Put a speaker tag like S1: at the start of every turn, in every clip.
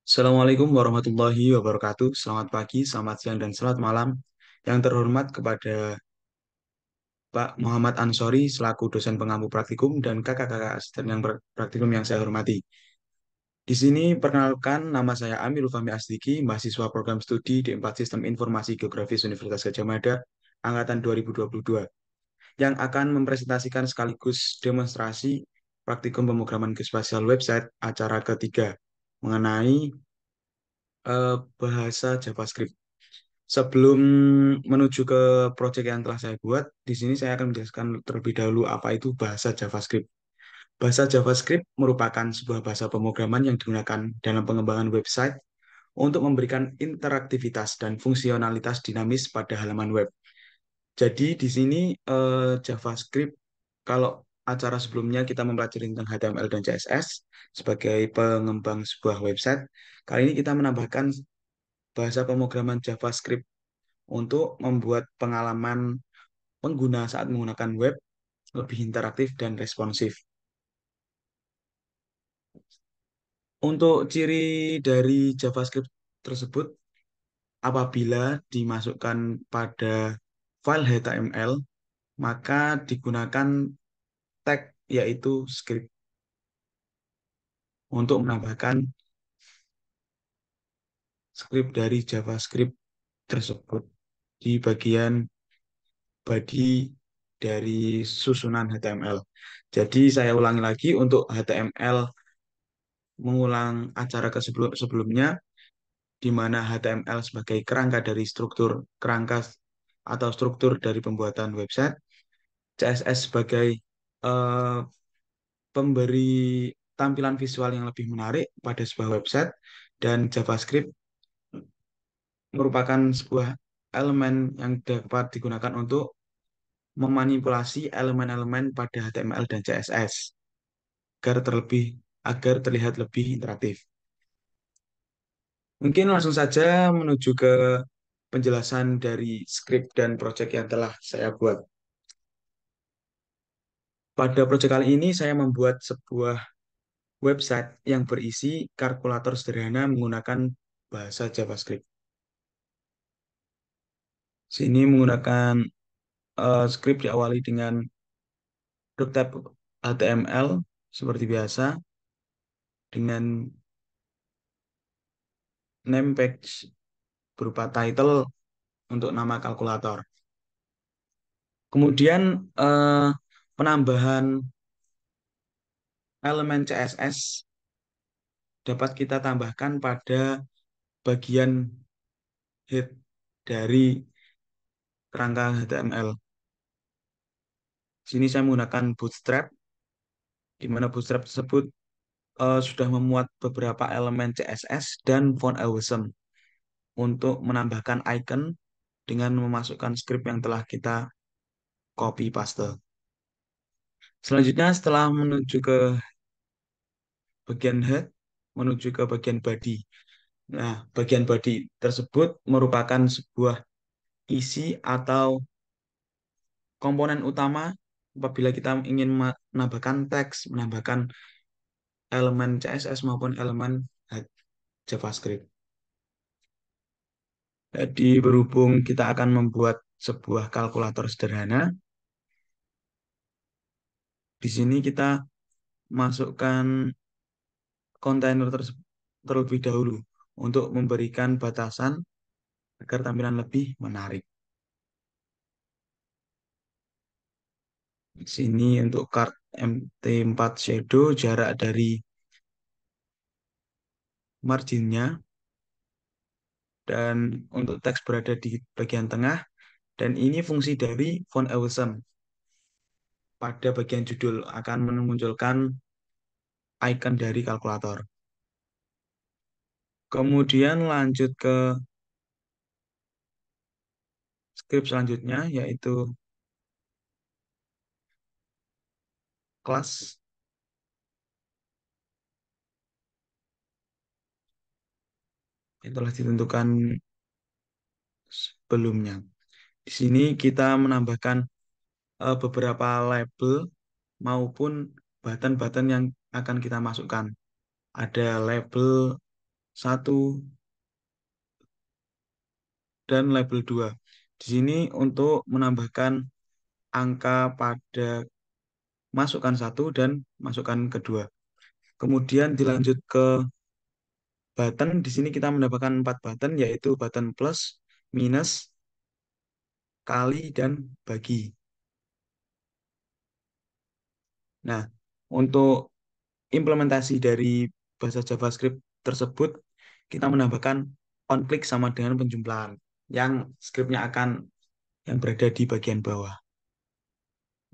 S1: Assalamualaikum warahmatullahi wabarakatuh. Selamat pagi, selamat siang, dan selamat malam. Yang terhormat kepada Pak Muhammad Ansori selaku dosen pengampu praktikum dan kakak-kakak asisten yang praktikum yang saya hormati. Di sini perkenalkan nama saya Amirul Fahmi Asdiki, mahasiswa program studi D4 Sistem Informasi Geografis Universitas Gadjah Mada, angkatan 2022, yang akan mempresentasikan sekaligus demonstrasi praktikum pemrograman geospasial website acara ketiga mengenai bahasa JavaScript. Sebelum menuju ke proyek yang telah saya buat, di sini saya akan menjelaskan terlebih dahulu apa itu bahasa JavaScript. Bahasa JavaScript merupakan sebuah bahasa pemrograman yang digunakan dalam pengembangan website untuk memberikan interaktivitas dan fungsionalitas dinamis pada halaman web. Jadi di sini JavaScript, kalau acara sebelumnya kita mempelajari tentang HTML dan CSS sebagai pengembang sebuah website, kali ini kita menambahkan bahasa pemrograman JavaScript untuk membuat pengalaman pengguna saat menggunakan web lebih interaktif dan responsif. Untuk ciri dari JavaScript tersebut, apabila dimasukkan pada file HTML, maka digunakan tag yaitu script untuk menambahkan script dari JavaScript tersebut di bagian body dari susunan HTML. Jadi saya ulangi lagi untuk HTML, mengulang acara ke sebelumnya, di mana HTML sebagai kerangka dari struktur kerangka atau struktur dari pembuatan website, CSS sebagai eh, pemberi tampilan visual yang lebih menarik pada sebuah website, dan JavaScript merupakan sebuah elemen yang dapat digunakan untuk memanipulasi elemen-elemen pada HTML dan CSS agar terlihat lebih interaktif. Mungkin langsung saja menuju ke penjelasan dari skrip dan proyek yang telah saya buat. Pada proyek kali ini saya membuat sebuah website yang berisi kalkulator sederhana menggunakan bahasa JavaScript. Sini menggunakan skrip diawali dengan tab HTML seperti biasa dengan name page berupa title untuk nama kalkulator. Kemudian eh, penambahan elemen CSS dapat kita tambahkan pada bagian head dari kerangka HTML. Sini saya menggunakan Bootstrap, di mana Bootstrap tersebut sudah memuat beberapa elemen CSS dan font awesome untuk menambahkan icon dengan memasukkan script yang telah kita copy paste. Selanjutnya setelah menuju ke bagian head, menuju ke bagian body. Nah, bagian body tersebut merupakan sebuah isi atau komponen utama apabila kita ingin menambahkan teks, menambahkan elemen CSS maupun elemen JavaScript. Jadi berhubung kita akan membuat sebuah kalkulator sederhana, di sini kita masukkan kontainer terlebih dahulu untuk memberikan batasan agar tampilan lebih menarik. Di sini untuk card MT4 shadow, jarak dari marginnya, dan untuk teks berada di bagian tengah, dan ini fungsi dari font awesome. Pada bagian judul akan memunculkan icon dari kalkulator. Kemudian lanjut ke script selanjutnya, yaitu kelas yang telah ditentukan sebelumnya. Di sini kita menambahkan beberapa label maupun button-button yang akan kita masukkan. Ada label satu dan label 2. Di sini untuk menambahkan angka pada masukkan satu dan masukkan kedua. Kemudian dilanjut ke button. Di sini kita mendapatkan 4 button, yaitu button plus, minus, kali, dan bagi. Nah, untuk implementasi dari bahasa JavaScript tersebut, kita menambahkan onClick sama dengan penjumlahan, yang scriptnya akan yang berada di bagian bawah.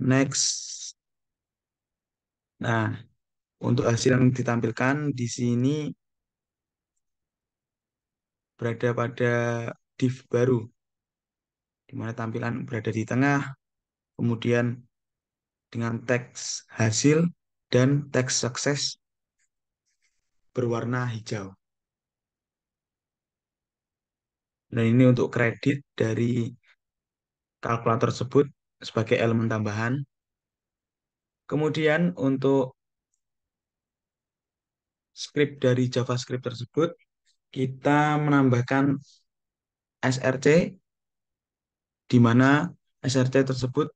S1: Next. Nah, untuk hasil yang ditampilkan di sini berada pada div baru, di mana tampilan berada di tengah, kemudian dengan teks hasil dan teks sukses berwarna hijau. Nah, ini untuk kredit dari kalkulator tersebut sebagai elemen tambahan. Kemudian untuk script dari JavaScript tersebut, kita menambahkan src, di mana src tersebut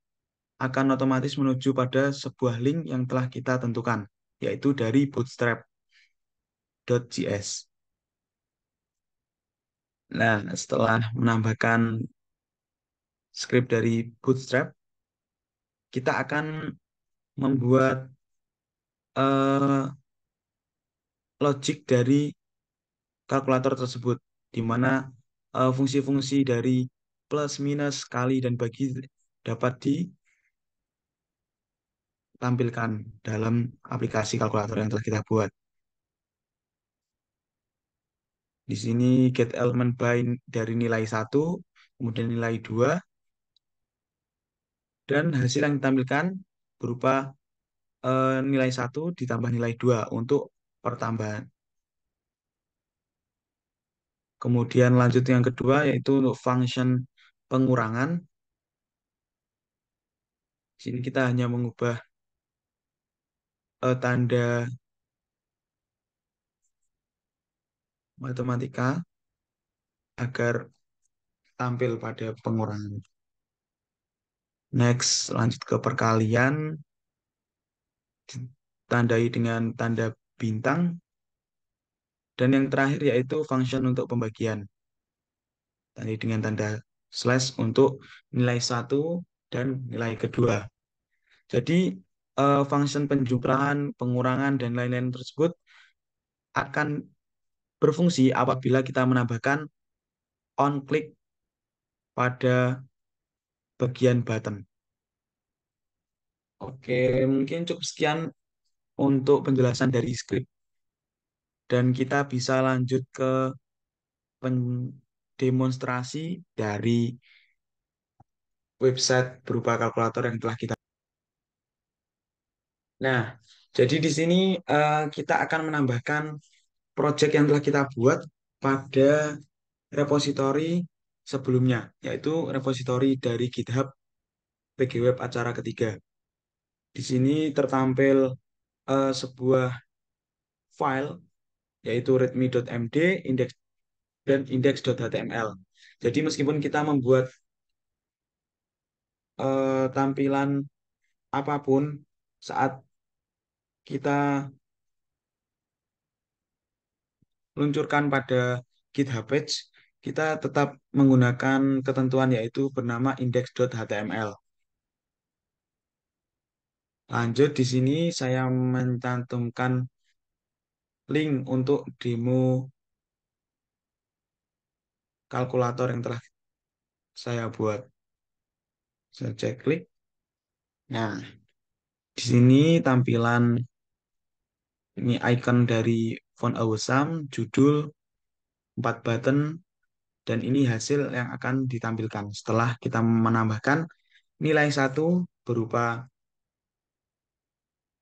S1: akan otomatis menuju pada sebuah link yang telah kita tentukan, yaitu dari bootstrap.js. Nah, setelah menambahkan script dari Bootstrap, kita akan membuat eh, logic dari kalkulator tersebut, di mana fungsi-fungsi dari plus, minus, kali, dan bagi dapat ditampilkan dalam aplikasi kalkulator yang telah kita buat. Di sini get element by dari nilai 1, kemudian nilai 2, dan hasil yang ditampilkan berupa nilai 1 ditambah nilai 2 untuk pertambahan. Kemudian lanjut yang kedua, yaitu untuk function pengurangan. Di sini kita hanya mengubah tanda matematika agar tampil pada pengurangan. Next, lanjut ke perkalian, ditandai dengan tanda bintang. Dan yang terakhir yaitu function untuk pembagian. Tadi dengan tanda slash untuk nilai 1 dan nilai kedua. Jadi, function penjumlahan, pengurangan, dan lain-lain tersebut akan berfungsi apabila kita menambahkan on-click pada bagian button. Oke, mungkin cukup sekian untuk penjelasan dari script. Dan kita bisa lanjut ke pendemonstrasi dari website berupa kalkulator yang telah kita. Nah, jadi di sini kita akan menambahkan project yang telah kita buat pada repositori sebelumnya, yaitu repositori dari GitHub PGWeb acara ketiga. Di sini tertampil sebuah file, yaitu readme.md, index dan index.html. Jadi meskipun kita membuat tampilan apapun saat kita luncurkan pada GitHub page, kita tetap menggunakan ketentuan yaitu bernama index.html. Lanjut, di sini saya mencantumkan link untuk demo kalkulator yang telah saya buat. Saya cek klik. Nah, di sini tampilan ini icon dari font awesome, judul, 4 button, dan ini hasil yang akan ditampilkan setelah kita menambahkan nilai 1 berupa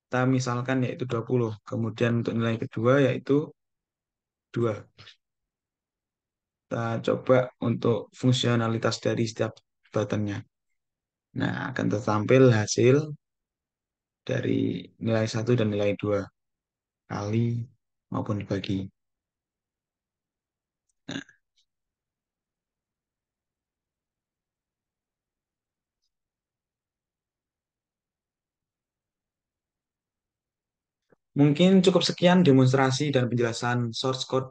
S1: kita misalkan yaitu 20. Kemudian untuk nilai kedua yaitu 2. Kita coba untuk fungsionalitas dari setiap buttonnya. Nah, akan tertampil hasil dari nilai 1 dan nilai 2 kali maupun dibagi. Nah, mungkin cukup sekian demonstrasi dan penjelasan source code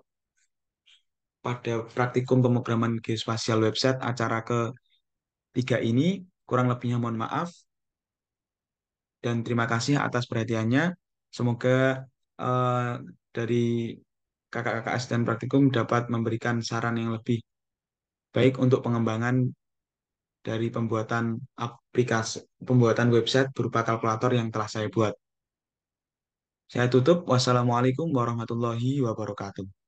S1: pada praktikum pemrograman geospasial website acara ketiga ini. Kurang lebihnya mohon maaf dan terima kasih atas perhatiannya. Semoga eh, dari kakak-kakak asisten praktikum dapat memberikan saran yang lebih baik untuk pengembangan dari pembuatan website berupa kalkulator yang telah saya buat. Saya tutup. Wassalamualaikum warahmatullahi wabarakatuh.